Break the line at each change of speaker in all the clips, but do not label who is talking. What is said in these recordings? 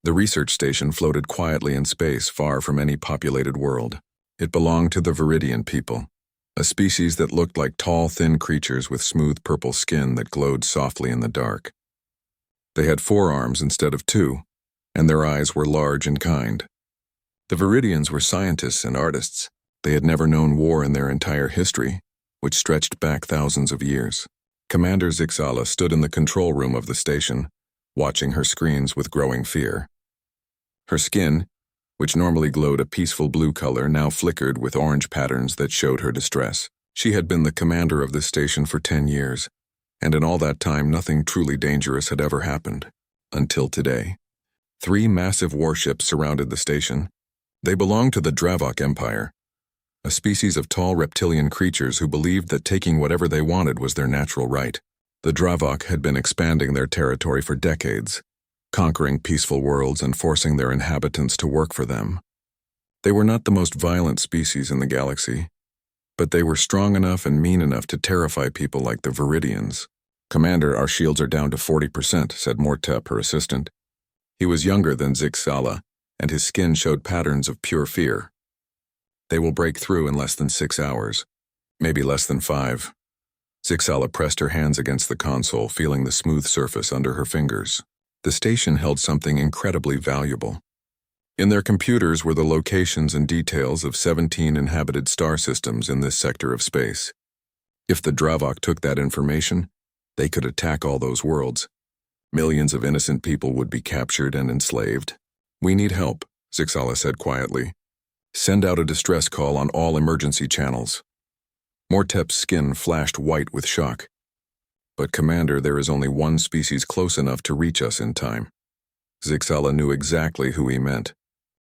The research station floated quietly in space far from any populated world. It belonged to the Viridian people, a species that looked like tall, thin creatures with smooth purple skin that glowed softly in the dark. They had 4 arms instead of 2, and their eyes were large and kind. The Viridians were scientists and artists. They had never known war in their entire history, which stretched back thousands of years. Commander Zixala stood in the control room of the station, watching her screens with growing fear. Her skin, which normally glowed a peaceful blue color, now flickered with orange patterns that showed her distress. She had been the commander of this station for 10 years, and in all that time nothing truly dangerous had ever happened. Until today. 3 massive warships surrounded the station. They belonged to the Dravok Empire, a species of tall reptilian creatures who believed that taking whatever they wanted was their natural right. The Dravok had been expanding their territory for decades, conquering peaceful worlds and forcing their inhabitants to work for them. They were not the most violent species in the galaxy, but they were strong enough and mean enough to terrify people like the Viridians. "Commander, our shields are down to 40%, said Mortep, her assistant. He was younger than Zixala, and his skin showed patterns of pure fear. "They will break through in less than 6 hours, maybe less than 5. Zixala pressed her hands against the console, feeling the smooth surface under her fingers. The station held something incredibly valuable. In their computers were the locations and details of 17 inhabited star systems in this sector of space. If the Dravok took that information, they could attack all those worlds. Millions of innocent people would be captured and enslaved. "We need help," Zixala said quietly. "Send out a distress call on all emergency channels." Mortep's skin flashed white with shock. "But Commander, there is only one species close enough to reach us in time." Zixala knew exactly who he meant.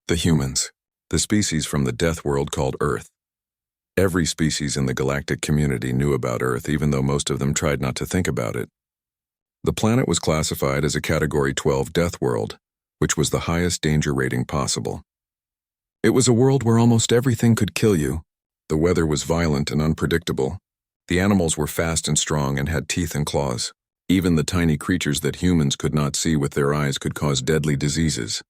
The humans, the species from the death world called Earth. Every species in the galactic community knew about Earth, even though most of them tried not to think about it. The planet was classified as a Category 12 death world, which was the highest danger rating possible. It was a world where almost everything could kill you. The weather was violent and unpredictable. The animals were fast and strong and had teeth and claws. Even the tiny creatures that humans could not see with their eyes could cause deadly diseases.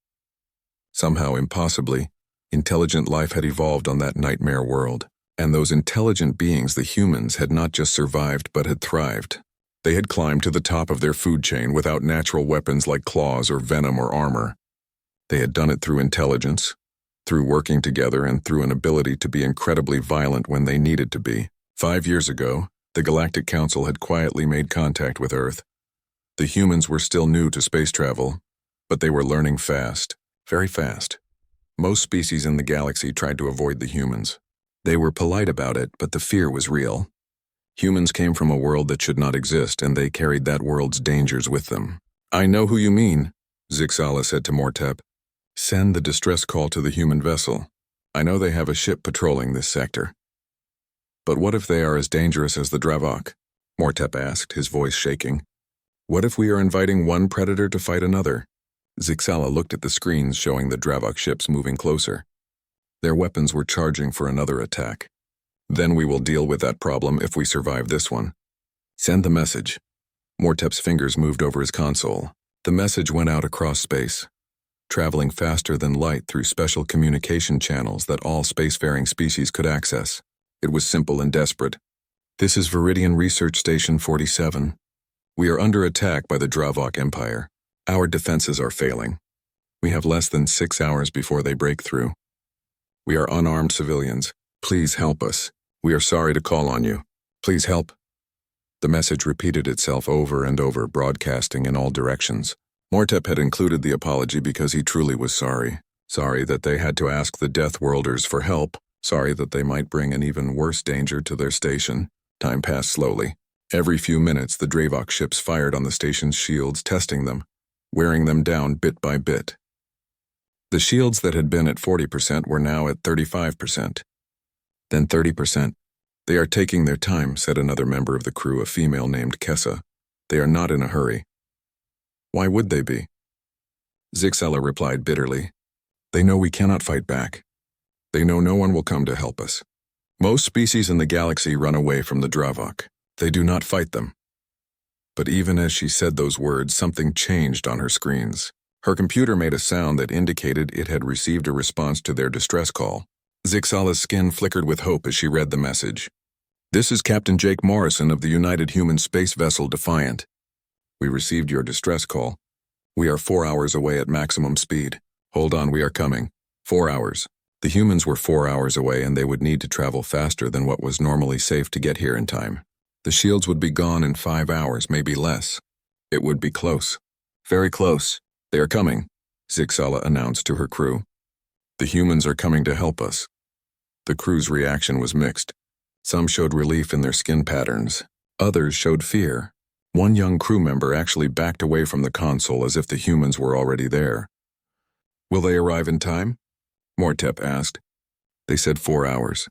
Somehow, impossibly, intelligent life had evolved on that nightmare world, and those intelligent beings, the humans, had not just survived but had thrived. They had climbed to the top of their food chain without natural weapons like claws or venom or armor. They had done it through intelligence, through working together, and through an ability to be incredibly violent when they needed to be. 5 years ago, the Galactic Council had quietly made contact with Earth. The humans were still new to space travel, but they were learning fast, very fast. Most species in the galaxy tried to avoid the humans. They were polite about it, but the fear was real. Humans came from a world that should not exist, and they carried that world's dangers with them. "I know who you mean," Zixala said to Mortep. "Send the distress call to the human vessel. I know they have a ship patrolling this sector." "But what if they are as dangerous as the Dravok?" Mortep asked, his voice shaking. "What if we are inviting one predator to fight another?" Zixala looked at the screens showing the Dravok ships moving closer. Their weapons were charging for another attack. "Then we will deal with that problem if we survive this one. Send the message." Mortep's fingers moved over his console. The message went out across space, traveling faster than light through special communication channels that all spacefaring species could access. It was simple and desperate. "This is Viridian Research Station 47. We are under attack by the Dravok Empire. Our defenses are failing. We have less than 6 hours before they break through. We are unarmed civilians. Please help us. We are sorry to call on you. Please help." The message repeated itself over and over, broadcasting in all directions. Mortep had included the apology because he truly was sorry. Sorry that they had to ask the Deathworlders for help. Sorry that they might bring an even worse danger to their station. Time passed slowly. Every few minutes, the Dravok ships fired on the station's shields, testing them, wearing them down bit by bit. The shields that had been at 40% were now at 35%. Then 30%. "They are taking their time," said another member of the crew, a female named Kessa. "They are not in a hurry." "Why would they be?" Zixala replied bitterly. "They know we cannot fight back. They know no one will come to help us. Most species in the galaxy run away from the Dravok. They do not fight them." But even as she said those words, something changed on her screens. Her computer made a sound that indicated it had received a response to their distress call. Zixala's skin flickered with hope as she read the message. "This is Captain Jake Morrison of the United Human Space Vessel Defiant. We received your distress call. We are 4 hours away at maximum speed. Hold on, we are coming." 4 hours. The humans were 4 hours away, and they would need to travel faster than what was normally safe to get here in time. The shields would be gone in 5 hours, maybe less. It would be close. Very close. "They are coming," Zixala announced to her crew. "The humans are coming to help us." The crew's reaction was mixed. Some showed relief in their skin patterns. Others showed fear. One young crew member actually backed away from the console as if the humans were already there. "Will they arrive in time?" Mortep asked. They said 4 hours.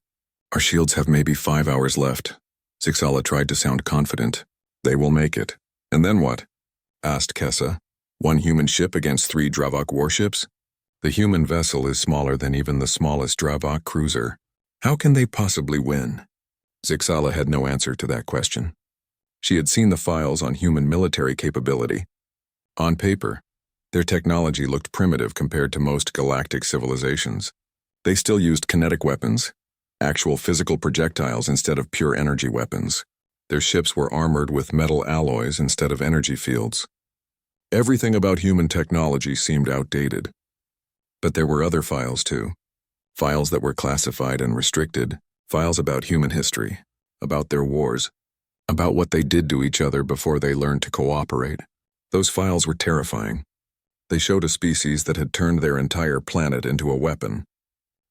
"Our shields have maybe 5 hours left." Zixala tried to sound confident. "They will make it." "And then what?" asked Kessa. "One human ship against 3 Dravok warships?" "The human vessel is smaller than even the smallest Dravok cruiser. How can they possibly win?" Zixala had no answer to that question. She had seen the files on human military capability. On paper, their technology looked primitive compared to most galactic civilizations. They still used kinetic weapons, actual physical projectiles instead of pure energy weapons. Their ships were armored with metal alloys instead of energy fields. Everything about human technology seemed outdated. But there were other files too. Files that were classified and restricted, files about human history, about their wars, about what they did to each other before they learned to cooperate. Those files were terrifying. They showed a species that had turned their entire planet into a weapon.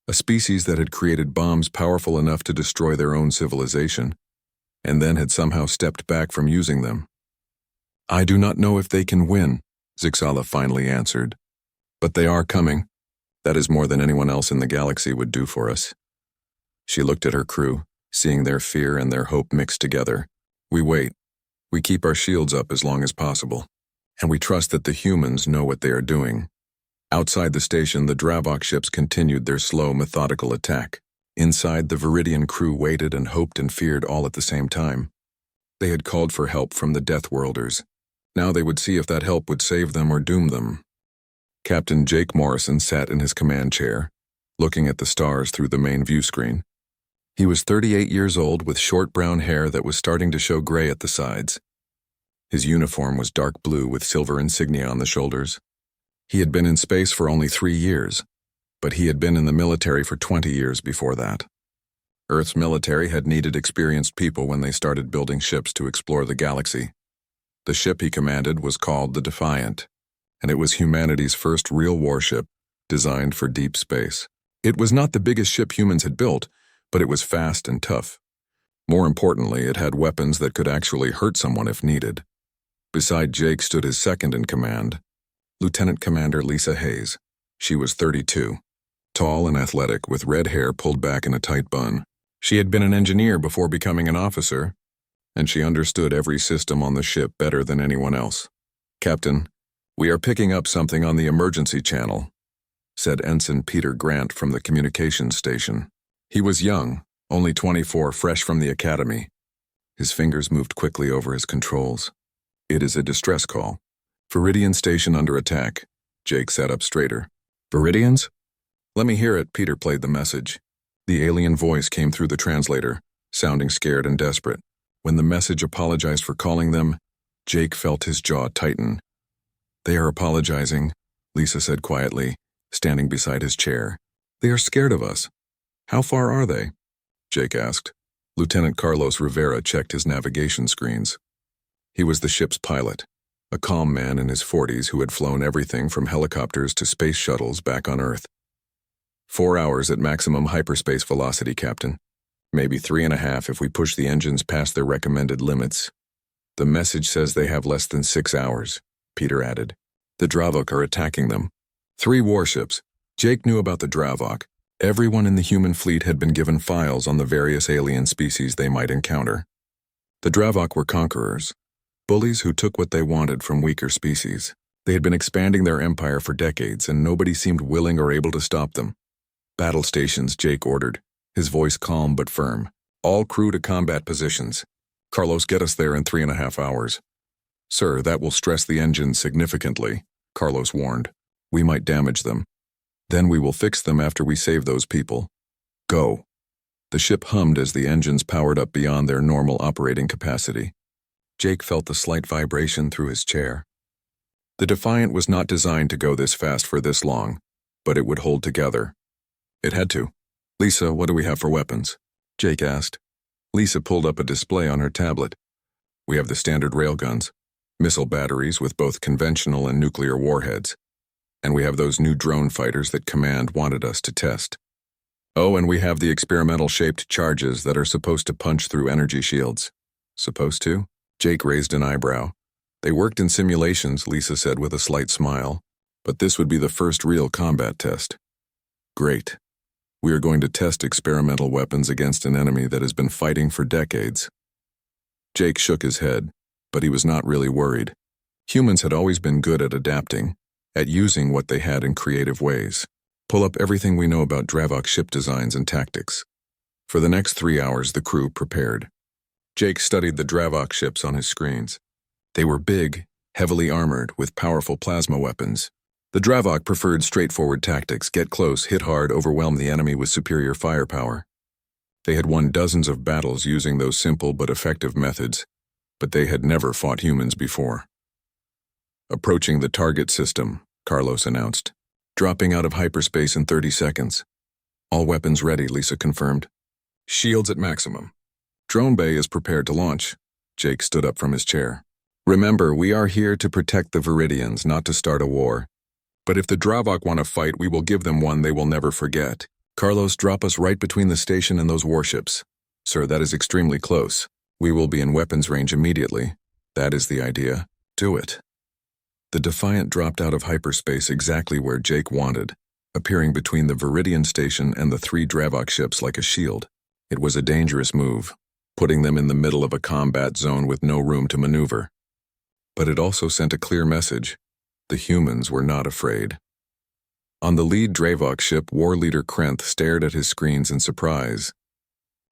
A species that had created bombs powerful enough to destroy their own civilization, and then had somehow stepped back from using them. "I do not know if they can win," Zixala finally answered. "But they are coming. That is more than anyone else in the galaxy would do for us." She looked at her crew, seeing their fear and their hope mixed together. "We wait. We keep our shields up as long as possible. And we trust that the humans know what they are doing." Outside the station, the Dravok ships continued their slow, methodical attack. Inside, the Viridian crew waited and hoped and feared all at the same time. They had called for help from the Deathworlders. Now they would see if that help would save them or doom them. Captain Jake Morrison sat in his command chair, looking at the stars through the main view screen. He was 38 years old with short brown hair that was starting to show gray at the sides. His uniform was dark blue with silver insignia on the shoulders. He had been in space for only 3 years, but he had been in the military for 20 years before that. Earth's military had needed experienced people when they started building ships to explore the galaxy. The ship he commanded was called the Defiant, and it was humanity's first real warship, designed for deep space. It was not the biggest ship humans had built, but it was fast and tough. More importantly, it had weapons that could actually hurt someone if needed. Beside Jake stood his second in command, Lieutenant Commander Lisa Hayes. She was 32, tall and athletic, with red hair pulled back in a tight bun. She had been an engineer before becoming an officer, and she understood every system on the ship better than anyone else. "Captain, we are picking up something on the emergency channel," said Ensign Peter Grant from the communications station. He was young, only 24, fresh from the academy. His fingers moved quickly over his controls. "It is a distress call. Viridian station under attack." Jake sat up straighter. "Viridians?" "Let me hear it," Peter played the message. The alien voice came through the translator, sounding scared and desperate. When the message apologized for calling them, Jake felt his jaw tighten. "They are apologizing," Lisa said quietly, standing beside his chair. "They are scared of us." "How far are they?" Jake asked. Lieutenant Carlos Rivera checked his navigation screens. He was the ship's pilot, a calm man in his 40s who had flown everything from helicopters to space shuttles back on Earth. 4 hours at maximum hyperspace velocity, Captain. Maybe 3.5 if we push the engines past their recommended limits. The message says they have less than 6 hours, Peter added. The Dravok are attacking them. 3 warships. Jake knew about the Dravok. Everyone in the human fleet had been given files on the various alien species they might encounter. The Dravok were conquerors, bullies who took what they wanted from weaker species. They had been expanding their empire for decades, and nobody seemed willing or able to stop them. "Battle stations," Jake ordered, his voice calm but firm. "All crew to combat positions. Carlos, get us there in 3.5 hours." "Sir, that will stress the engines significantly." Carlos warned. "We might damage them. Then we will fix them after we save those people. Go." The ship hummed as the engines powered up beyond their normal operating capacity. Jake felt the slight vibration through his chair. The Defiant was not designed to go this fast for this long, but it would hold together. It had to. "Lisa, what do we have for weapons?" Jake asked. Lisa pulled up a display on her tablet. "We have the standard railguns, missile batteries with both conventional and nuclear warheads. And we have those new drone fighters that Command wanted us to test. Oh, and we have the experimental-shaped charges that are supposed to punch through energy shields." "Supposed to?" Jake raised an eyebrow. "They worked in simulations," Lisa said with a slight smile. "But this would be the first real combat test." "Great. We are going to test experimental weapons against an enemy that has been fighting for decades." Jake shook his head, but he was not really worried. Humans had always been good at adapting, at using what they had in creative ways. "Pull up everything we know about Dravok ship designs and tactics." For the next 3 hours, the crew prepared. Jake studied the Dravok ships on his screens. They were big, heavily armored, with powerful plasma weapons. The Dravok preferred straightforward tactics: get close, hit hard, overwhelm the enemy with superior firepower. They had won dozens of battles using those simple but effective methods, but they had never fought humans before. "Approaching the target system," Carlos announced. "Dropping out of hyperspace in 30 seconds. All weapons ready," Lisa confirmed. "Shields at maximum. Drone bay is prepared to launch." Jake stood up from his chair. "Remember, we are here to protect the Viridians, not to start a war. But if the Dravok want to fight, we will give them one they will never forget. Carlos, drop us right between the station and those warships." "Sir, that is extremely close. We will be in weapons range immediately." "That is the idea. Do it." The Defiant dropped out of hyperspace exactly where Jake wanted, appearing between the Viridian station and the 3 Dravok ships like a shield. It was a dangerous move, putting them in the middle of a combat zone with no room to maneuver. But it also sent a clear message. The humans were not afraid. On the lead Dravok ship, War Leader Krenth stared at his screens in surprise.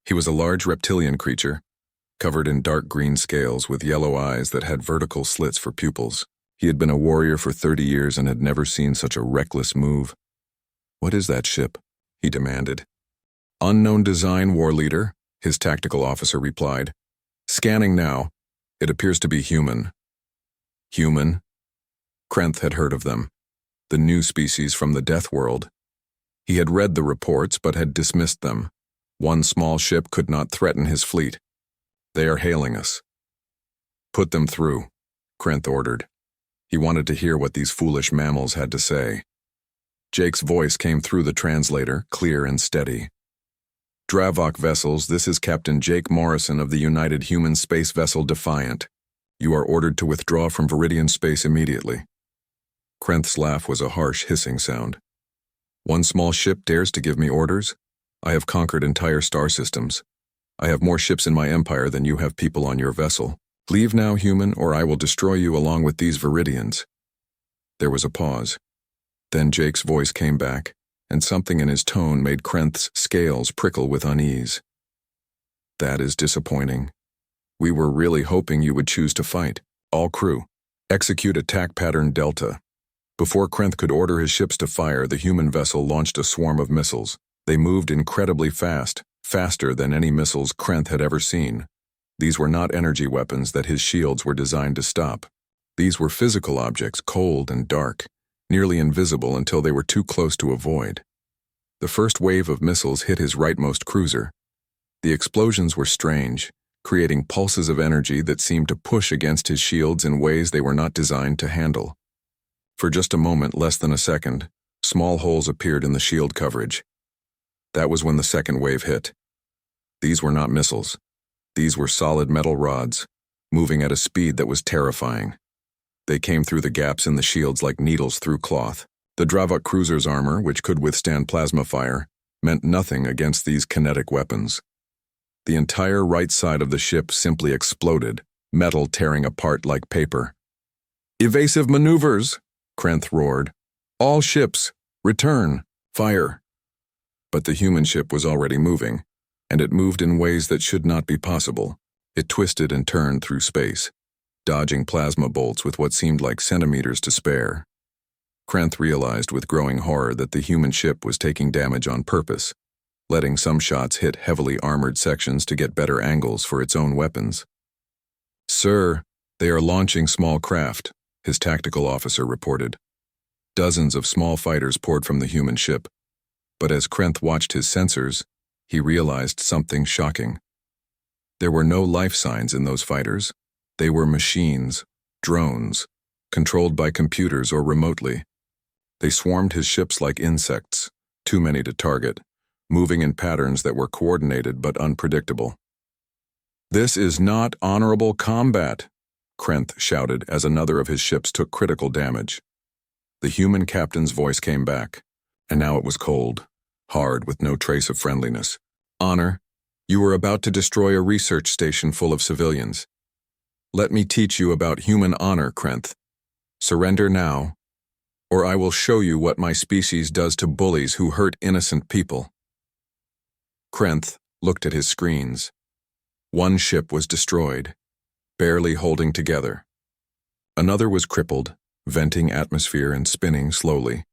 He was a large reptilian creature, covered in dark green scales with yellow eyes that had vertical slits for pupils. He had been a warrior for 30 years and had never seen such a reckless move. "What is that ship?" he demanded. "Unknown design, War Leader," his tactical officer replied. "Scanning now. It appears to be human." Human? Krenth had heard of them. The new species from the Deathworld. He had read the reports but had dismissed them. One small ship could not threaten his fleet. "They are hailing us." "Put them through," Krenth ordered. He wanted to hear what these foolish mammals had to say. Jake's voice came through the translator, clear and steady. "Dravok vessels, this is Captain Jake Morrison of the United Human Space Vessel Defiant. You are ordered to withdraw from Viridian space immediately." Krenth's laugh was a harsh hissing sound. "One small ship dares to give me orders? I have conquered entire star systems. I have more ships in my empire than you have people on your vessel. Leave now, human, or I will destroy you along with these Viridians." There was a pause. Then Jake's voice came back, and something in his tone made Krenth's scales prickle with unease. "That is disappointing. We were really hoping you would choose to fight. All crew, execute attack pattern Delta." Before Krenth could order his ships to fire, the human vessel launched a swarm of missiles. They moved incredibly fast, faster than any missiles Krenth had ever seen. These were not energy weapons that his shields were designed to stop. These were physical objects, cold and dark, nearly invisible until they were too close to avoid. The first wave of missiles hit his rightmost cruiser. The explosions were strange, creating pulses of energy that seemed to push against his shields in ways they were not designed to handle. For just a moment, less than a second, small holes appeared in the shield coverage. That was when the second wave hit. These were not missiles. These were solid metal rods, moving at a speed that was terrifying. They came through the gaps in the shields like needles through cloth. The Dravok cruiser's armor, which could withstand plasma fire, meant nothing against these kinetic weapons. The entire right side of the ship simply exploded, metal tearing apart like paper. "Evasive maneuvers!" Krenth roared. "All ships, return, fire!" But the human ship was already moving, and it moved in ways that should not be possible. It twisted and turned through space, dodging plasma bolts with what seemed like centimeters to spare. Krenth realized with growing horror that the human ship was taking damage on purpose, letting some shots hit heavily armored sections to get better angles for its own weapons. "Sir, they are launching small craft," his tactical officer reported. Dozens of small fighters poured from the human ship, but as Krenth watched his sensors, he realized something shocking. There were no life signs in those fighters. They were machines, drones, controlled by computers or remotely. They swarmed his ships like insects, too many to target, moving in patterns that were coordinated but unpredictable. "This is not honorable combat," Krenth shouted as another of his ships took critical damage. The human captain's voice came back, and now it was cold, hard with no trace of friendliness. "Honor, you are about to destroy a research station full of civilians. Let me teach you about human honor, Krenth. Surrender now, or I will show you what my species does to bullies who hurt innocent people." Krenth looked at his screens. One ship was destroyed, barely holding together. Another was crippled, venting atmosphere and spinning slowly.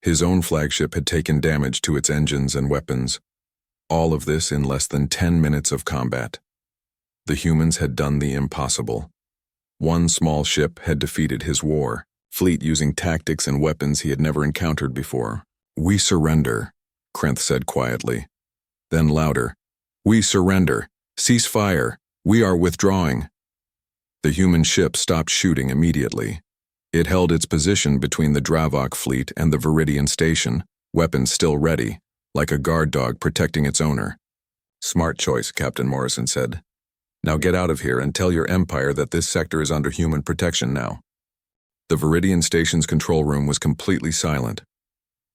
His own flagship had taken damage to its engines and weapons. All of this in less than 10 minutes of combat. The humans had done the impossible. One small ship had defeated his war fleet using tactics and weapons he had never encountered before. "We surrender," Krenth said quietly. Then louder, "We surrender. Cease fire. We are withdrawing." The human ship stopped shooting immediately. It held its position between the Dravok fleet and the Viridian station, weapons still ready, like a guard dog protecting its owner. "Smart choice," Captain Morrison said. "Now get out of here and tell your empire that this sector is under human protection now." The Viridian station's control room was completely silent.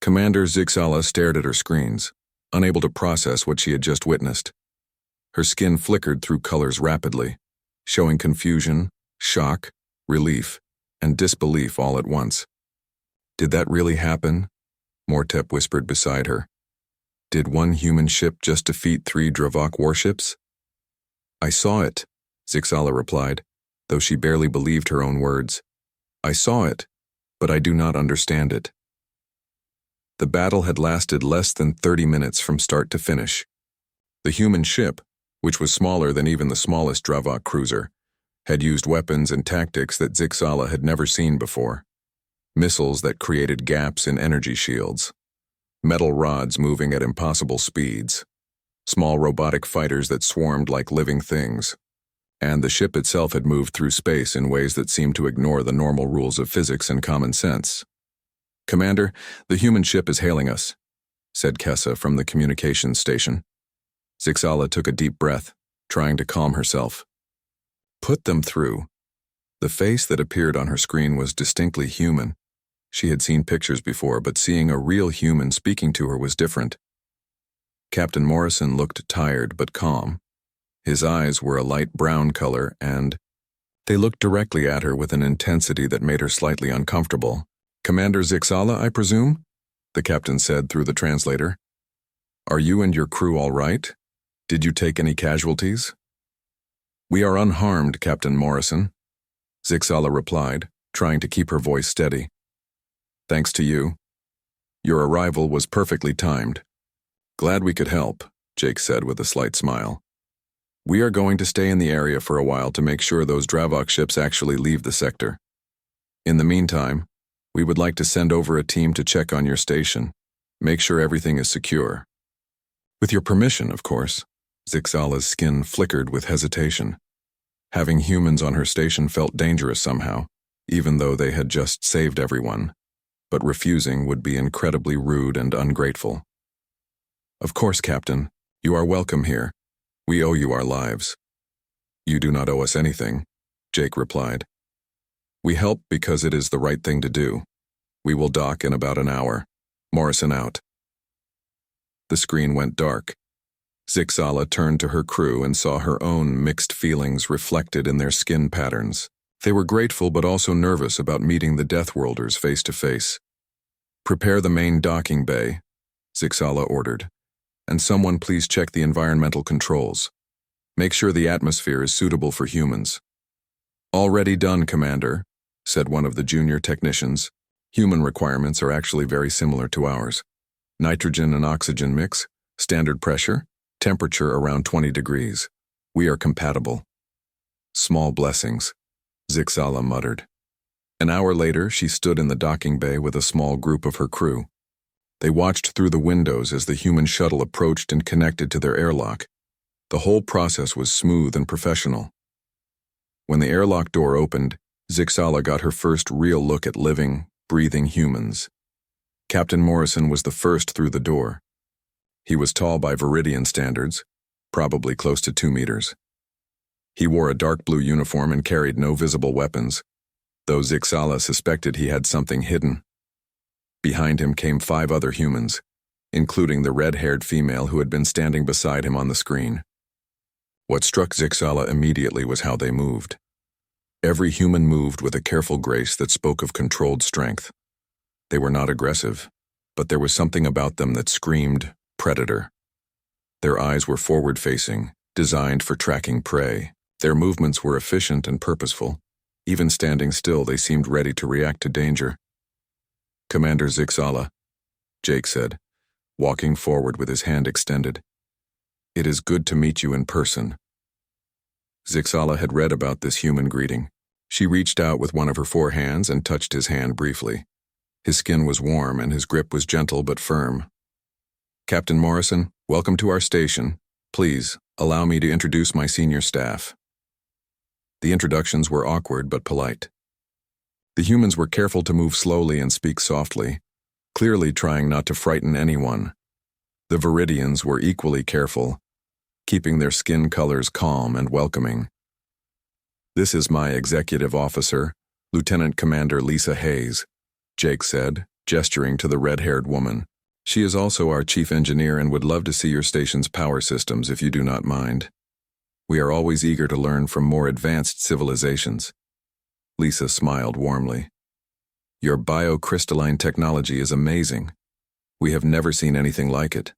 Commander Zixala stared at her screens, unable to process what she had just witnessed. Her skin flickered through colors rapidly, showing confusion, shock, relief, and disbelief all at once. "Did that really happen?" Mortep whispered beside her. "Did one human ship just defeat 3 Dravok warships?" "I saw it," Zixala replied, though she barely believed her own words. "I saw it, but I do not understand it." The battle had lasted less than 30 minutes from start to finish. The human ship, which was smaller than even the smallest Dravok cruiser, had used weapons and tactics that Zixala had never seen before. Missiles that created gaps in energy shields, metal rods moving at impossible speeds, small robotic fighters that swarmed like living things, and the ship itself had moved through space in ways that seemed to ignore the normal rules of physics and common sense. "Commander, the human ship is hailing us," said Kessa from the communications station. Zixala took a deep breath, trying to calm herself. "Put them through." The face that appeared on her screen was distinctly human. She had seen pictures before, but seeing a real human speaking to her was different. Captain Morrison looked tired but calm. His eyes were a light brown color, and they looked directly at her with an intensity that made her slightly uncomfortable. "Commander Zixala, I presume?" the captain said through the translator. "Are you and your crew all right? Did you take any casualties?" "We are unharmed, Captain Morrison," Zixala replied, trying to keep her voice steady. "Thanks to you. Your arrival was perfectly timed." "Glad we could help," Jake said with a slight smile. "We are going to stay in the area for a while to make sure those Dravok ships actually leave the sector. In the meantime, we would like to send over a team to check on your station, make sure everything is secure." "With your permission, of course." Zixala's skin flickered with hesitation. Having humans on her station felt dangerous somehow, even though they had just saved everyone. But refusing would be incredibly rude and ungrateful. "Of course, Captain. You are welcome here. We owe you our lives." "You do not owe us anything," Jake replied. "We help because it is the right thing to do. We will dock in about an hour. Morrison out." The screen went dark. Zixala turned to her crew and saw her own mixed feelings reflected in their skin patterns. They were grateful but also nervous about meeting the Deathworlders face to face. "Prepare the main docking bay," Zixala ordered, "and someone please check the environmental controls. Make sure the atmosphere is suitable for humans." "Already done, Commander," said one of the junior technicians. Human requirements are actually very similar to ours. Nitrogen and oxygen mix, standard pressure, temperature around 20 degrees. We are compatible. Small blessings, Zixala muttered. An hour later, she stood in the docking bay with a small group of her crew. They watched through the windows as the human shuttle approached and connected to their airlock. The whole process was smooth and professional. When the airlock door opened, Zixala got her first real look at living, breathing humans. Captain Morrison was the first through the door. He was tall by Viridian standards, probably close to 2 meters. He wore a dark blue uniform and carried no visible weapons, though Zixala suspected he had something hidden. Behind him came 5 other humans, including the red-haired female who had been standing beside him on the screen. What struck Zixala immediately was how they moved. Every human moved with a careful grace that spoke of controlled strength. They were not aggressive, but there was something about them that screamed predator. Their eyes were forward-facing, designed for tracking prey. Their movements were efficient and purposeful. Even standing still, they seemed ready to react to danger. "Commander Zixala," Jake said, walking forward with his hand extended. "It is good to meet you in person." Zixala had read about this human greeting. She reached out with one of her 4 hands and touched his hand briefly. His skin was warm and his grip was gentle but firm. "Captain Morrison, welcome to our station. Please, allow me to introduce my senior staff." The introductions were awkward but polite. The humans were careful to move slowly and speak softly, clearly trying not to frighten anyone. The Viridians were equally careful, keeping their skin colors calm and welcoming. "This is my executive officer, Lieutenant Commander Lisa Hayes," Jake said, gesturing to the red-haired woman. "She is also our chief engineer and would love to see your station's power systems if you do not mind. We are always eager to learn from more advanced civilizations." Lisa smiled warmly. "Your biocrystalline technology is amazing. We have never seen anything like it.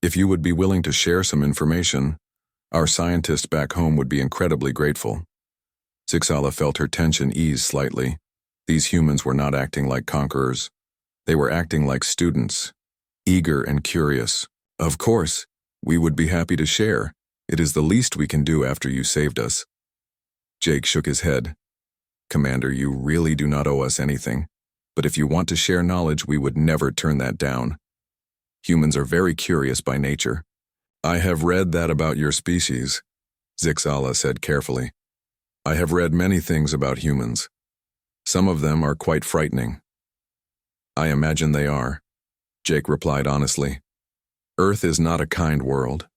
If you would be willing to share some information, our scientists back home would be incredibly grateful." Zixala felt her tension ease slightly. These humans were not acting like conquerors. They were acting like students, eager and curious. "Of course, we would be happy to share. It is the least we can do after you saved us." Jake shook his head. "Commander, you really do not owe us anything, but if you want to share knowledge, we would never turn that down. Humans are very curious by nature." "I have read that about your species," Zixala said carefully. "I have read many things about humans. Some of them are quite frightening." "I imagine they are," Jake replied honestly. "Earth is not a kind world.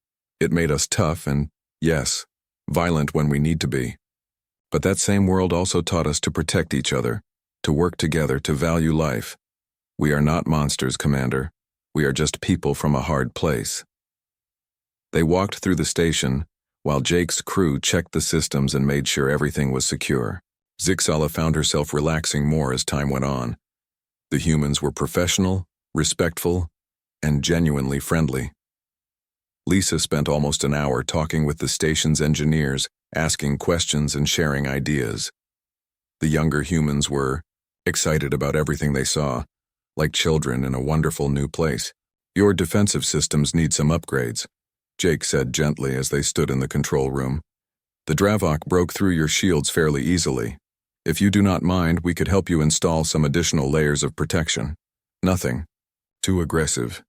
It made us tough and, yes, violent when we need to be. But that same world also taught us to protect each other, to work together, to value life. We are not monsters, Commander. We are just people from a hard place." They walked through the station, while Jake's crew checked the systems and made sure everything was secure. Zixala found herself relaxing more as time went on. The humans were professional, respectful, and genuinely friendly. Lisa spent almost an hour talking with the station's engineers, asking questions and sharing ideas. The younger humans were excited about everything they saw, like children in a wonderful new place. "Your defensive systems need some upgrades," Jake said gently as they stood in the control room. "The Dravok broke through your shields fairly easily. If you do not mind, we could help you install some additional layers of protection. Nothing too aggressive.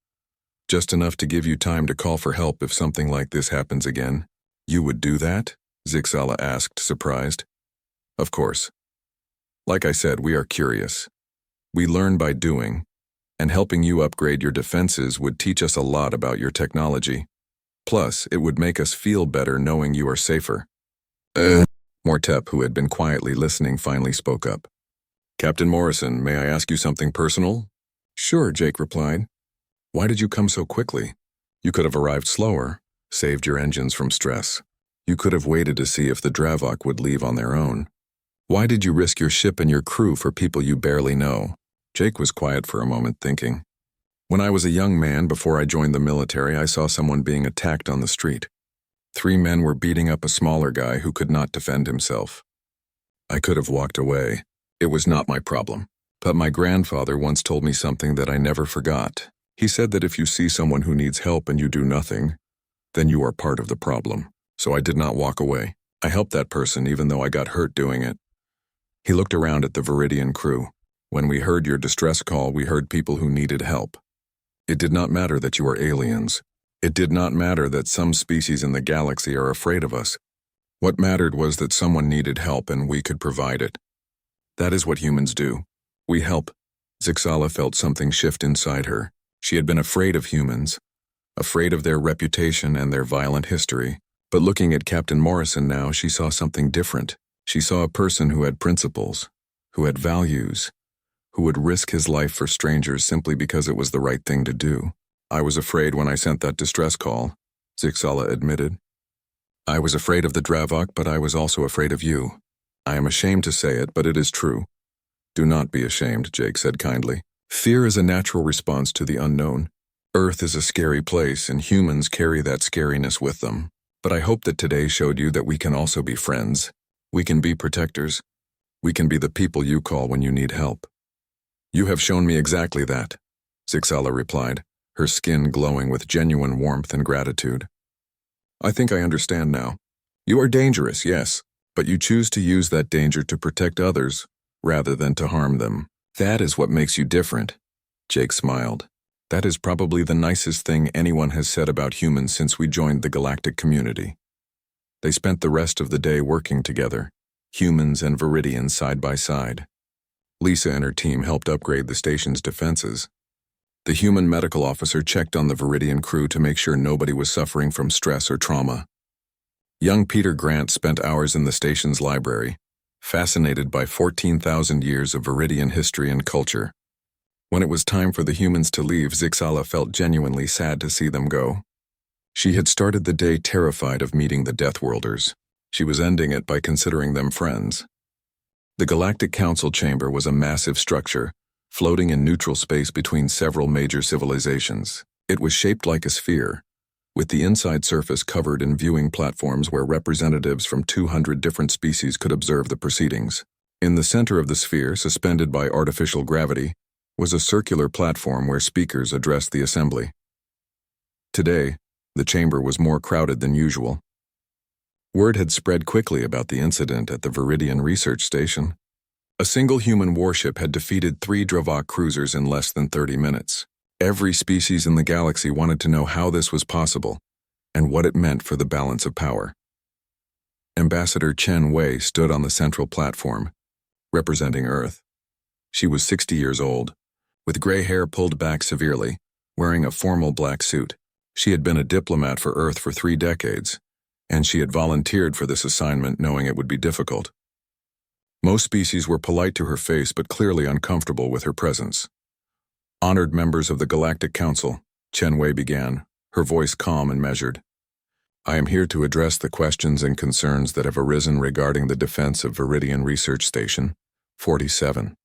Just enough to give you time to call for help if something like this happens again." "You would do that?" Zixala asked, surprised. "Of course. Like I said, we are curious. We learn by doing, and helping you upgrade your defenses would teach us a lot about your technology. Plus, it would make us feel better knowing you are safer." Mortep, who had been quietly listening, finally spoke up. "Captain Morrison, may I ask you something personal?" "Sure," Jake replied. "Why did you come so quickly? You could have arrived slower, saved your engines from stress. You could have waited to see if the Dravok would leave on their own. Why did you risk your ship and your crew for people you barely know?" Jake was quiet for a moment, thinking. "When I was a young man, before I joined the military, I saw someone being attacked on the street. 3 men were beating up a smaller guy who could not defend himself. I could have walked away. It was not my problem. But my grandfather once told me something that I never forgot. He said that if you see someone who needs help and you do nothing, then you are part of the problem. So I did not walk away. I helped that person even though I got hurt doing it. He looked around at the Viridian crew. When we heard your distress call, we heard people who needed help. It did not matter that you are aliens. It did not matter that some species in the galaxy are afraid of us. What mattered was that someone needed help and we could provide it. That is what humans do. We help. Zixala felt something shift inside her. She had been afraid of humans, afraid of their reputation and their violent history. But looking at Captain Morrison now, she saw something different. She saw a person who had principles, who had values, who would risk his life for strangers simply because it was the right thing to do. I was afraid when I sent that distress call, Zixala admitted. I was afraid of the Dravok, but I was also afraid of you. I am ashamed to say it, but it is true. Do not be ashamed, Jake said kindly. Fear is a natural response to the unknown. Earth is a scary place, and humans carry that scariness with them. But I hope that today showed you that we can also be friends. We can be protectors. We can be the people you call when you need help. You have shown me exactly that, Zixala replied, her skin glowing with genuine warmth and gratitude. I think I understand now. You are dangerous, yes, but you choose to use that danger to protect others rather than to harm them. That is what makes you different. Jake smiled. That is probably the nicest thing anyone has said about humans since we joined the galactic community. They spent the rest of the day working together, humans and Viridians side by side. Lisa and her team helped upgrade the station's defenses. The human medical officer checked on the Viridian crew to make sure nobody was suffering from stress or trauma. Young Peter Grant spent hours in the station's library, fascinated by 14,000 years of Viridian history and culture. When it was time for the humans to leave, Zixala felt genuinely sad to see them go. She had started the day terrified of meeting the Deathworlders. She was ending it by considering them friends. The Galactic Council chamber was a massive structure, floating in neutral space between several major civilizations. It was shaped like a sphere, with the inside surface covered in viewing platforms where representatives from 200 different species could observe the proceedings. In the center of the sphere, suspended by artificial gravity, was a circular platform where speakers addressed the assembly. Today, the chamber was more crowded than usual. Word had spread quickly about the incident at the Viridian research station. A single human warship had defeated 3 Dravok cruisers in less than 30 minutes. Every species in the galaxy wanted to know how this was possible and what it meant for the balance of power. Ambassador Chen Wei stood on the central platform, representing Earth. She was 60 years old, with gray hair pulled back severely, wearing a formal black suit. She had been a diplomat for Earth for 3 decades, and she had volunteered for this assignment knowing it would be difficult. Most species were polite to her face but clearly uncomfortable with her presence. Honored members of the Galactic Council, Chen Wei began, her voice calm and measured. I am here to address the questions and concerns that have arisen regarding the defense of Viridian Research Station 47.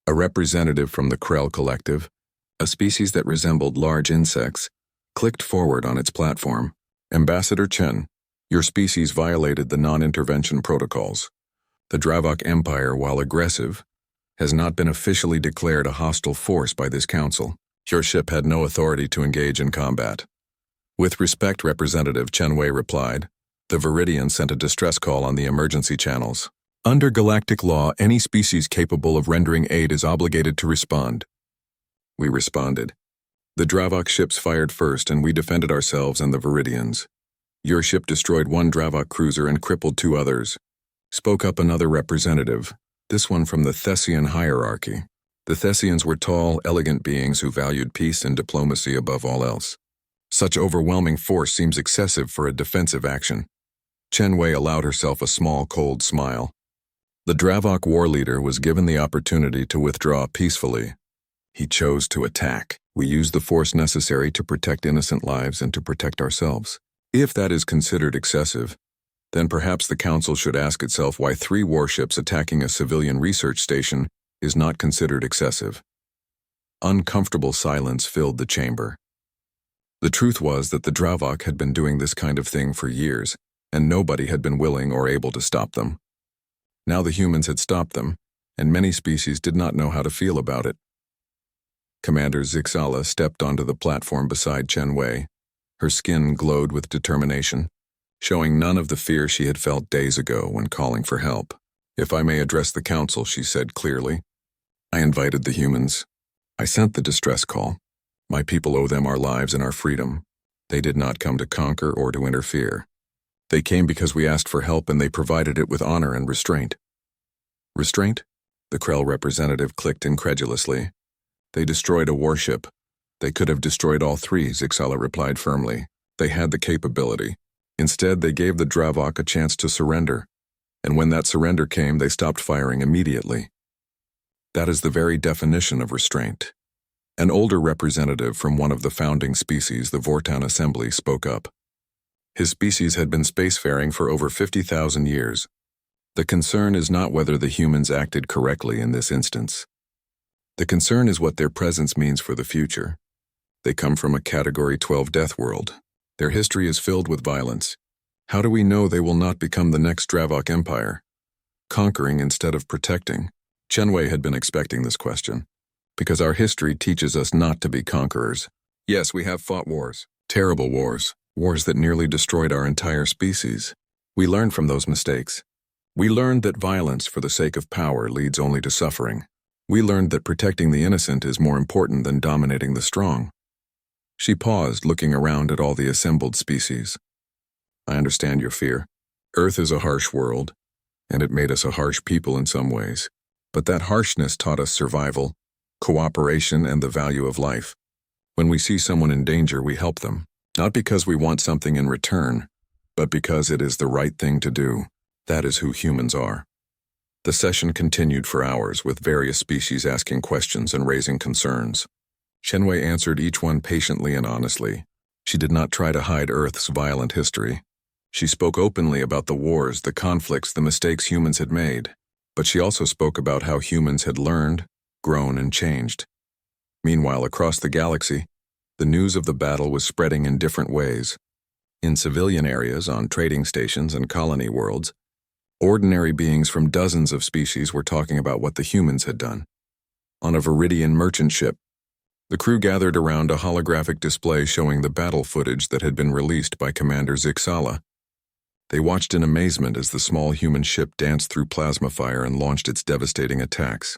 A representative from the Krell Collective, a species that resembled large insects, clicked forward on its platform. Ambassador Chen, your species violated the non-intervention protocols. The Dravok Empire, while aggressive, has not been officially declared a hostile force by this council. Your ship had no authority to engage in combat. With respect, Representative Chen Wei replied. The Viridian sent a distress call on the emergency channels. Under galactic law, any species capable of rendering aid is obligated to respond. We responded. The Dravok ships fired first, and we defended ourselves and the Viridians. Your ship destroyed 1 Dravok cruiser and crippled 2 others. Spoke up another representative, this one from the Thessian hierarchy. The Thessians were tall, elegant beings who valued peace and diplomacy above all else. Such overwhelming force seems excessive for a defensive action. Chen Wei allowed herself a small, cold smile. The Dravok war leader was given the opportunity to withdraw peacefully. He chose to attack. We used the force necessary to protect innocent lives and to protect ourselves. If that is considered excessive, then perhaps the Council should ask itself why 3 warships attacking a civilian research station is not considered excessive. Uncomfortable silence filled the chamber. The truth was that the Dravok had been doing this kind of thing for years, and nobody had been willing or able to stop them. Now the humans had stopped them, and many species did not know how to feel about it. Commander Zixala stepped onto the platform beside Chen Wei. Her skin glowed with determination, showing none of the fear she had felt days ago when calling for help. "If I may address the council," she said clearly. "I invited the humans. I sent the distress call. My people owe them our lives and our freedom. They did not come to conquer or to interfere. They came because we asked for help and they provided it with honor and restraint." "Restraint?" The Krell representative clicked incredulously. "They destroyed a warship. They could have destroyed all three," Zixala replied firmly. "They had the capability. Instead, they gave the Dravok a chance to surrender. And when that surrender came, they stopped firing immediately. That is the very definition of restraint." An older representative from one of the founding species, the Vortan Assembly, spoke up. His species had been spacefaring for over 50,000 years. The concern is not whether the humans acted correctly in this instance. The concern is what their presence means for the future. They come from a Category 12 death world. Their history is filled with violence. How do we know they will not become the next Dravok Empire? Conquering instead of protecting. Chen Wei had been expecting this question. Because our history teaches us not to be conquerors. Yes, we have fought wars. Terrible wars. Wars that nearly destroyed our entire species. We learned from those mistakes. We learned that violence for the sake of power leads only to suffering. We learned that protecting the innocent is more important than dominating the strong. She paused, looking around at all the assembled species. "I understand your fear. Earth is a harsh world, and it made us a harsh people in some ways. But that harshness taught us survival, cooperation, and the value of life. When we see someone in danger, we help them, not because we want something in return, but because it is the right thing to do. That is who humans are." The session continued for hours, with various species asking questions and raising concerns. Chen Wei answered each one patiently and honestly. She did not try to hide Earth's violent history. She spoke openly about the wars, the conflicts, the mistakes humans had made. But she also spoke about how humans had learned, grown, and changed. Meanwhile, across the galaxy, the news of the battle was spreading in different ways. In civilian areas, on trading stations and colony worlds, ordinary beings from dozens of species were talking about what the humans had done. On a Viridian merchant ship, the crew gathered around a holographic display showing the battle footage that had been released by Commander Zixala. They watched in amazement as the small human ship danced through plasma fire and launched its devastating attacks.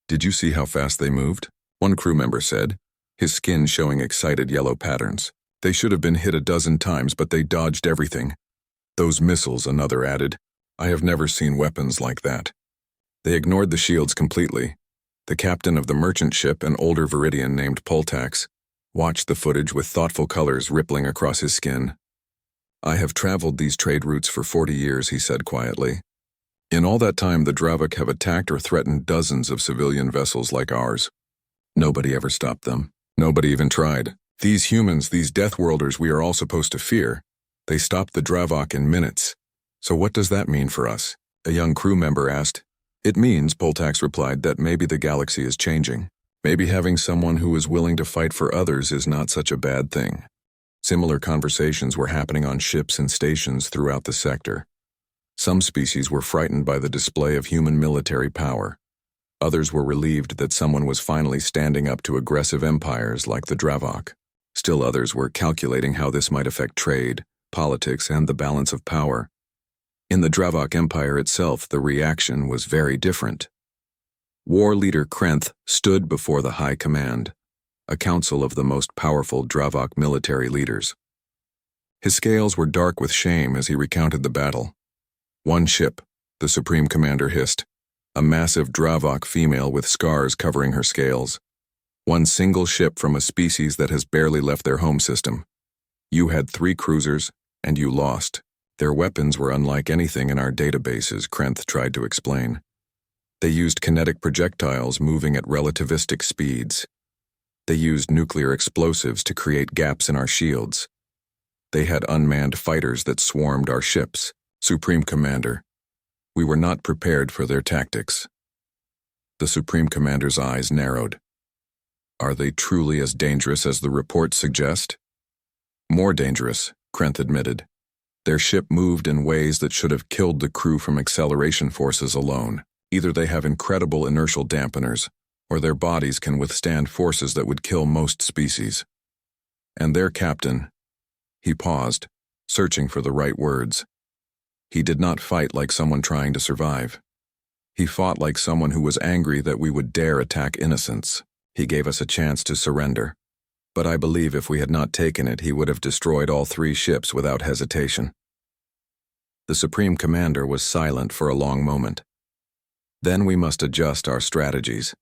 "Did you see how fast they moved?" one crew member said, his skin showing excited yellow patterns. "They should have been hit a dozen times, but they dodged everything." "Those missiles," another added. "I have never seen weapons like that." They ignored the shields completely. The captain of the merchant ship, an older Viridian named Poltax, watched the footage with thoughtful colors rippling across his skin. "I have traveled these trade routes for 40 years, he said quietly. "In all that time, the Dravok have attacked or threatened dozens of civilian vessels like ours. Nobody ever stopped them. Nobody even tried. These humans, these Deathworlders we are all supposed to fear, they stopped the Dravok in minutes. So what does that mean for us?" a young crew member asked. "It means," Poltax replied, "that maybe the galaxy is changing. Maybe having someone who is willing to fight for others is not such a bad thing." Similar conversations were happening on ships and stations throughout the sector. Some species were frightened by the display of human military power. Others were relieved that someone was finally standing up to aggressive empires like the Dravok. Still others were calculating how this might affect trade, politics, and the balance of power. In the Dravok Empire itself, the reaction was very different. War leader Krenth stood before the High Command, a council of the most powerful Dravok military leaders. His scales were dark with shame as he recounted the battle. "One ship," the Supreme Commander hissed, "a massive Dravok female with scars covering her scales. One single ship from a species that has barely left their home system. You had 3 cruisers, and you lost. Their weapons were unlike anything in our databases," Krenth tried to explain. "They used kinetic projectiles moving at relativistic speeds. They used nuclear explosives to create gaps in our shields. They had unmanned fighters that swarmed our ships. Supreme Commander, we were not prepared for their tactics." The Supreme Commander's eyes narrowed. "Are they truly as dangerous as the reports suggest?" "More dangerous," Krenth admitted. "Their ship moved in ways that should have killed the crew from acceleration forces alone. Either they have incredible inertial dampeners, or their bodies can withstand forces that would kill most species. And their captain, he paused, searching for the right words. He did not fight like someone trying to survive. He fought like someone who was angry that we would dare attack innocents. He gave us a chance to surrender. But I believe if we had not taken it, he would have destroyed all 3 ships without hesitation. The Supreme Commander was silent for a long moment. Then we must adjust our strategies.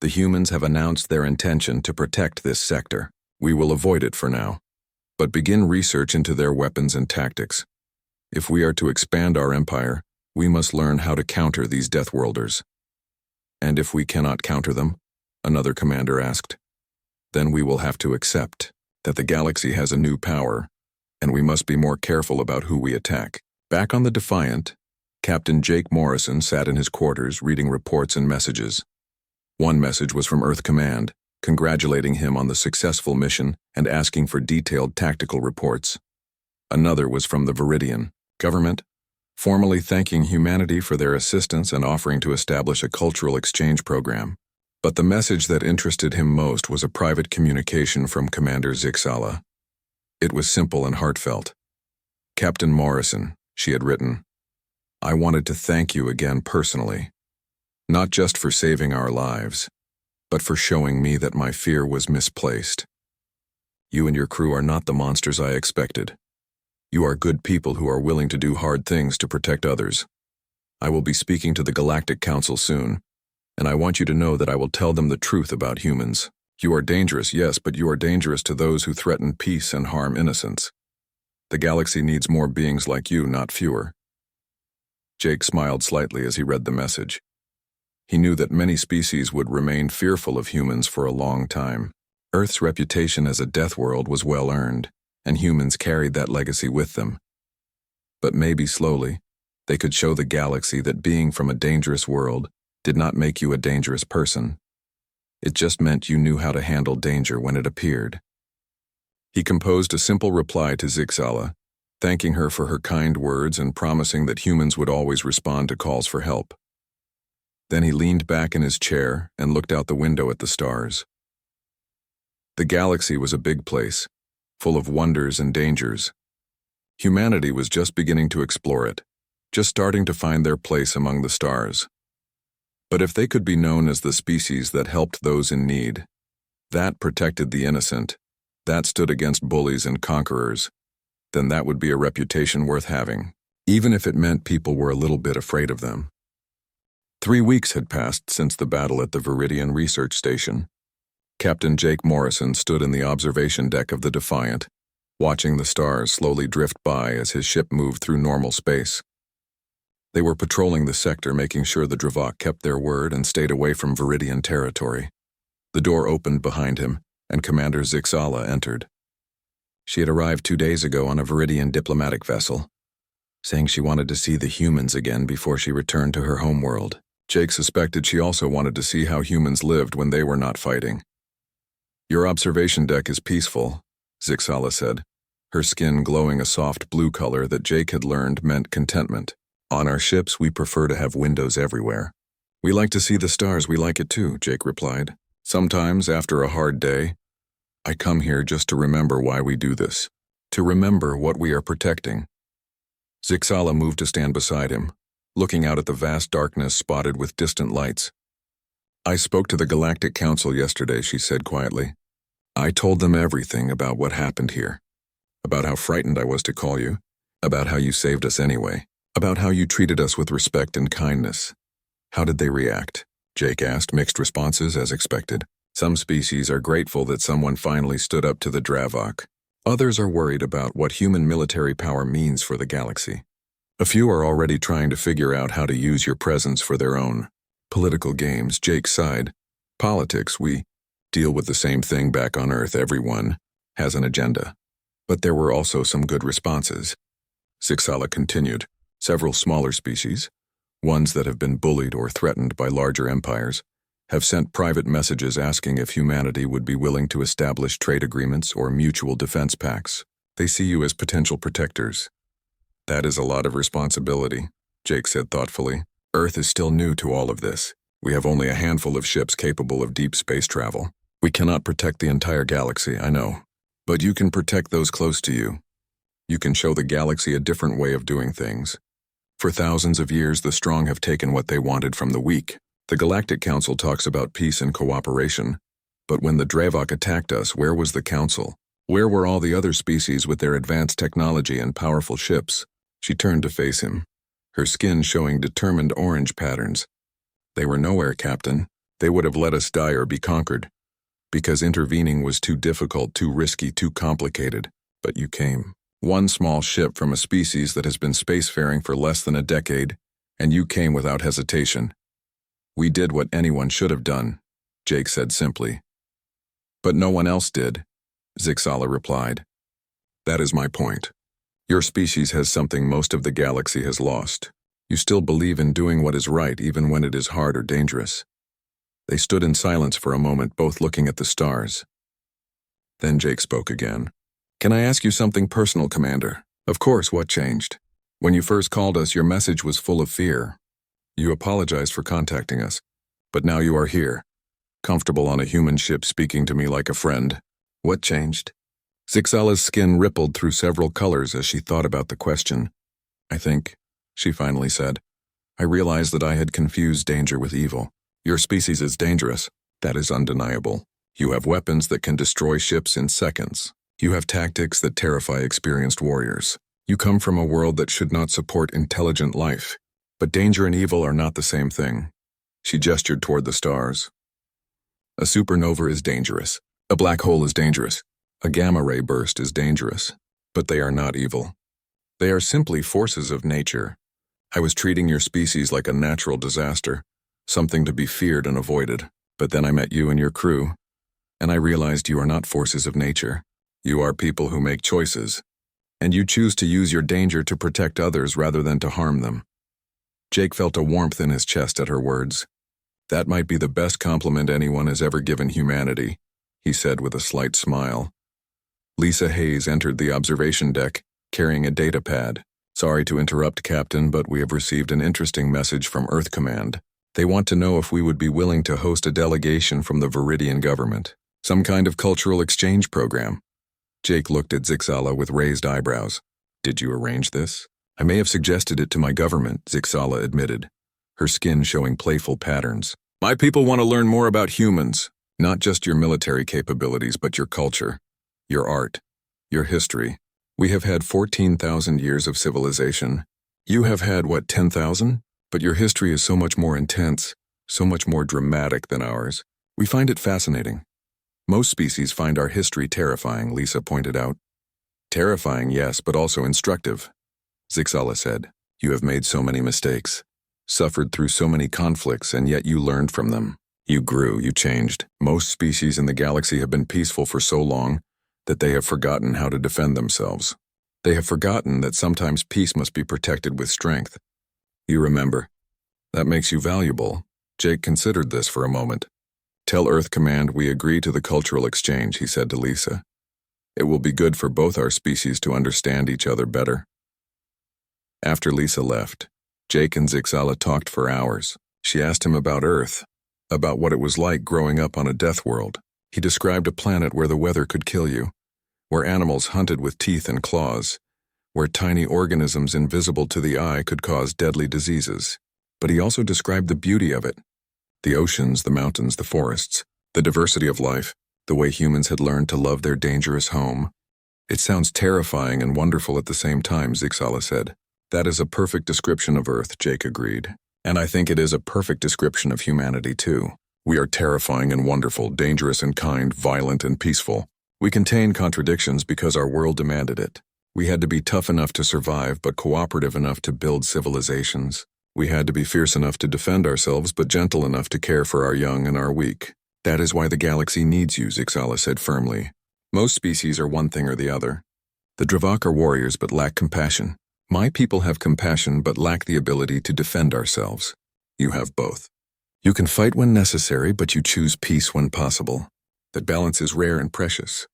The humans have announced their intention to protect this sector. We will avoid it for now, but begin research into their weapons and tactics. If we are to expand our empire, we must learn how to counter these Deathworlders. And if we cannot counter them, another commander asked, then we will have to accept that the galaxy has a new power, and we must be more careful about who we attack. Back on the Defiant, Captain Jake Morrison sat in his quarters reading reports and messages. One message was from Earth Command, congratulating him on the successful mission and asking for detailed tactical reports. Another was from the Viridian government, formally thanking humanity for their assistance and offering to establish a cultural exchange program. But the message that interested him most was a private communication from Commander Zixala. It was simple and heartfelt. Captain Morrison, she had written, I wanted to thank you again personally, not just for saving our lives, but for showing me that my fear was misplaced. You and your crew are not the monsters I expected. You are good people who are willing to do hard things to protect others. I will be speaking to the Galactic Council soon, and I want you to know that I will tell them the truth about humans. You are dangerous, yes, but you are dangerous to those who threaten peace and harm innocents. The galaxy needs more beings like you, not fewer. Jake smiled slightly as he read the message. He knew that many species would remain fearful of humans for a long time. Earth's reputation as a death world was well earned, and humans carried that legacy with them. But maybe slowly, they could show the galaxy that being from a dangerous world did not make you a dangerous person. It just meant you knew how to handle danger when it appeared. He composed a simple reply to Zixala, thanking her for her kind words and promising that humans would always respond to calls for help. Then he leaned back in his chair and looked out the window at the stars. The galaxy was a big place, full of wonders and dangers. Humanity was just beginning to explore it, just starting to find their place among the stars. But if they could be known as the species that helped those in need, that protected the innocent, that stood against bullies and conquerors, then that would be a reputation worth having, even if it meant people were a little bit afraid of them. 3 weeks had passed since the battle at the Viridian Research Station. Captain Jake Morrison stood in the observation deck of the Defiant, watching the stars slowly drift by as his ship moved through normal space. They were patrolling the sector, making sure the Dravok kept their word and stayed away from Viridian territory. The door opened behind him, and Commander Zixala entered. She had arrived 2 days ago on a Viridian diplomatic vessel, saying she wanted to see the humans again before she returned to her homeworld. Jake suspected she also wanted to see how humans lived when they were not fighting. Your observation deck is peaceful, Zixala said, her skin glowing a soft blue color that Jake had learned meant contentment. On our ships, we prefer to have windows everywhere. We like to see the stars, we like it too, Jake replied. Sometimes, after a hard day, I come here just to remember why we do this, to remember what we are protecting. Zixala moved to stand beside him, looking out at the vast darkness spotted with distant lights. I spoke to the Galactic Council yesterday, she said quietly. I told them everything about what happened here, about how frightened I was to call you, about how you saved us anyway, about how you treated us with respect and kindness. How did they react? Jake asked, mixed responses as expected. Some species are grateful that someone finally stood up to the Dravok. Others are worried about what human military power means for the galaxy. A few are already trying to figure out how to use your presence for their own political games, Jake sighed. Politics, we deal with the same thing back on Earth. Everyone has an agenda. But there were also some good responses. Zixala continued. Several smaller species, ones that have been bullied or threatened by larger empires, have sent private messages asking if humanity would be willing to establish trade agreements or mutual defense pacts. They see you as potential protectors. That is a lot of responsibility, Jake said thoughtfully. Earth is still new to all of this. We have only a handful of ships capable of deep space travel. We cannot protect the entire galaxy, I know. But you can protect those close to you. You can show the galaxy a different way of doing things. For thousands of years, the strong have taken what they wanted from the weak. The Galactic Council talks about peace and cooperation. But when the Dravok attacked us, where was the Council? Where were all the other species with their advanced technology and powerful ships? She turned to face him, her skin showing determined orange patterns. They were nowhere, Captain. They would have let us die or be conquered. Because intervening was too difficult, too risky, too complicated. But you came. One small ship from a species that has been spacefaring for less than a decade, and you came without hesitation. We did what anyone should have done, Jake said simply. But no one else did, Zixala replied. That is my point. Your species has something most of the galaxy has lost. You still believe in doing what is right even when it is hard or dangerous. They stood in silence for a moment, both looking at the stars. Then Jake spoke again. Can I ask you something personal, Commander? Of course, what changed? When you first called us, your message was full of fear. You apologized for contacting us, but now you are here, comfortable on a human ship speaking to me like a friend. What changed? Zixala's skin rippled through several colors as she thought about the question. I think, she finally said, I realized that I had confused danger with evil. Your species is dangerous. That is undeniable. You have weapons that can destroy ships in seconds. You have tactics that terrify experienced warriors. You come from a world that should not support intelligent life. But danger and evil are not the same thing. She gestured toward the stars. A supernova is dangerous. A black hole is dangerous. A gamma ray burst is dangerous. But they are not evil. They are simply forces of nature. I was treating your species like a natural disaster, something to be feared and avoided. But then I met you and your crew, and I realized you are not forces of nature. You are people who make choices, and you choose to use your danger to protect others rather than to harm them. Jake felt a warmth in his chest at her words. That might be the best compliment anyone has ever given humanity, he said with a slight smile. Lisa Hayes entered the observation deck, carrying a data pad. Sorry to interrupt, Captain, but we have received an interesting message from Earth Command. They want to know if we would be willing to host a delegation from the Viridian government. Some kind of cultural exchange program. Jake looked at Zixala with raised eyebrows. Did you arrange this? I may have suggested it to my government, Zixala admitted, her skin showing playful patterns. My people want to learn more about humans, not just your military capabilities, but your culture, your art, your history. We have had 14,000 years of civilization. You have had, what, 10,000? But your history is so much more intense, so much more dramatic than ours. We find it fascinating. Most species find our history terrifying, Lisa pointed out. Terrifying, yes, but also instructive. Zixala said, you have made so many mistakes, suffered through so many conflicts, and yet you learned from them. You grew, you changed. Most species in the galaxy have been peaceful for so long that they have forgotten how to defend themselves. They have forgotten that sometimes peace must be protected with strength. You remember. That makes you valuable. Jake considered this for a moment. Tell Earth Command we agree to the cultural exchange, he said to Lisa. It will be good for both our species to understand each other better. After Lisa left, Jake and Zixala talked for hours. She asked him about Earth, about what it was like growing up on a death world. He described a planet where the weather could kill you, where animals hunted with teeth and claws, where tiny organisms invisible to the eye could cause deadly diseases. But he also described the beauty of it. The oceans, the mountains, the forests, the diversity of life, the way humans had learned to love their dangerous home. It sounds terrifying and wonderful at the same time, Zixala said. That is a perfect description of Earth, Jake agreed. And I think it is a perfect description of humanity, too. We are terrifying and wonderful, dangerous and kind, violent and peaceful. We contain contradictions because our world demanded it. We had to be tough enough to survive, but cooperative enough to build civilizations. We had to be fierce enough to defend ourselves, but gentle enough to care for our young and our weak. That is why the galaxy needs you, Zixala said firmly. Most species are one thing or the other. The Dravok are warriors but lack compassion. My people have compassion but lack the ability to defend ourselves. You have both. You can fight when necessary, but you choose peace when possible. That balance is rare and precious.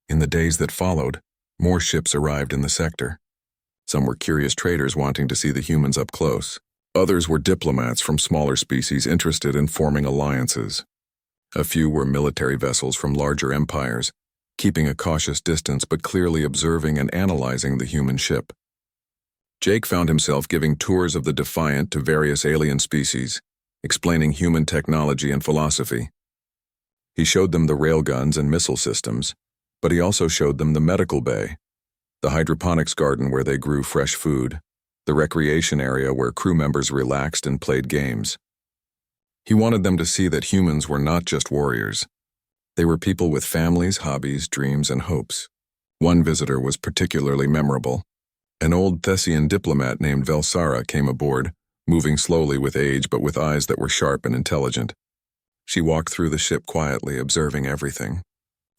In the days that followed, more ships arrived in the sector. Some were curious traders wanting to see the humans up close. Others were diplomats from smaller species interested in forming alliances. A few were military vessels from larger empires, keeping a cautious distance but clearly observing and analyzing the human ship. Jake found himself giving tours of the Defiant to various alien species, explaining human technology and philosophy. He showed them the railguns and missile systems, but he also showed them the medical bay, the hydroponics garden where they grew fresh food, the recreation area where crew members relaxed and played games. He wanted them to see that humans were not just warriors. They were people with families, hobbies, dreams, and hopes. One visitor was particularly memorable. An old Thessian diplomat named Velsara came aboard, moving slowly with age but with eyes that were sharp and intelligent. She walked through the ship quietly, observing everything.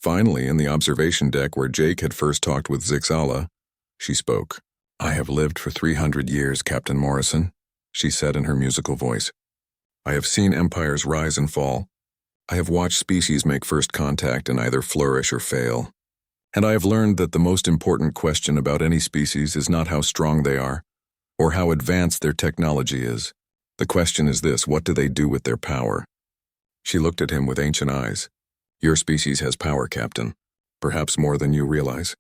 Finally, in the observation deck where Jake had first talked with Zixala, she spoke. "I have lived for 300 years, Captain Morrison," she said in her musical voice. "I have seen empires rise and fall. I have watched species make first contact and either flourish or fail. And I have learned that the most important question about any species is not how strong they are, or how advanced their technology is. The question is this: what do they do with their power?" She looked at him with ancient eyes. "Your species has power, Captain. Perhaps more than you realize.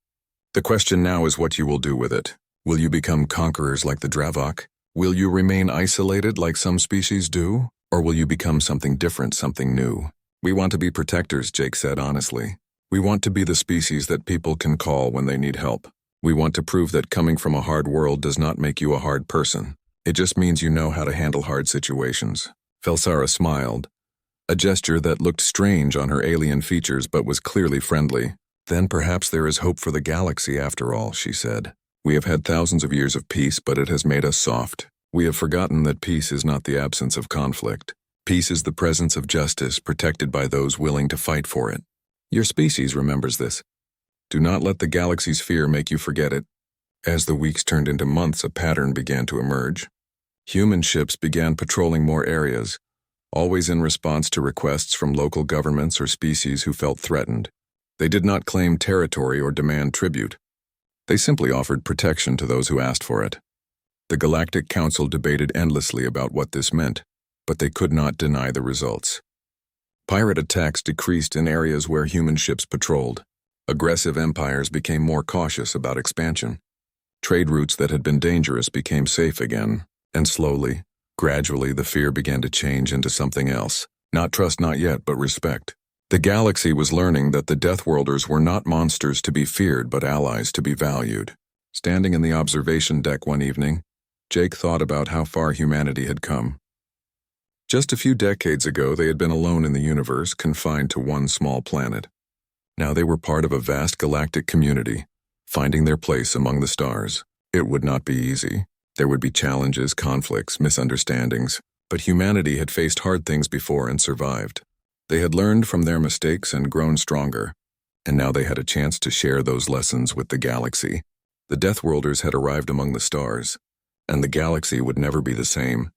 The question now is what you will do with it. Will you become conquerors like the Dravok? Will you remain isolated like some species do? Or will you become something different, something new? We want to be protectors," Jake said honestly. "We want to be the species that people can call when they need help. We want to prove that coming from a hard world does not make you a hard person. It just means you know how to handle hard situations." Velsara smiled, a gesture that looked strange on her alien features but was clearly friendly. "Then perhaps there is hope for the galaxy after all," she said. "We have had thousands of years of peace, but it has made us soft. We have forgotten that peace is not the absence of conflict. Peace is the presence of justice protected by those willing to fight for it. Your species remembers this. Do not let the galaxy's fear make you forget it." As the weeks turned into months, a pattern began to emerge. Human ships began patrolling more areas, always in response to requests from local governments or species who felt threatened. They did not claim territory or demand tribute. They simply offered protection to those who asked for it. The Galactic Council debated endlessly about what this meant, but they could not deny the results. Pirate attacks decreased in areas where human ships patrolled. Aggressive empires became more cautious about expansion. Trade routes that had been dangerous became safe again, and slowly, gradually, the fear began to change into something else. Not trust, not yet, but respect. The galaxy was learning that the Deathworlders were not monsters to be feared, but allies to be valued. Standing in the observation deck one evening, Jake thought about how far humanity had come. Just a few decades ago, they had been alone in the universe, confined to one small planet. Now they were part of a vast galactic community, finding their place among the stars. It would not be easy. There would be challenges, conflicts, misunderstandings, but humanity had faced hard things before and survived. They had learned from their mistakes and grown stronger, and now they had a chance to share those lessons with the galaxy. The Deathworlders had arrived among the stars, and the galaxy would never be the same.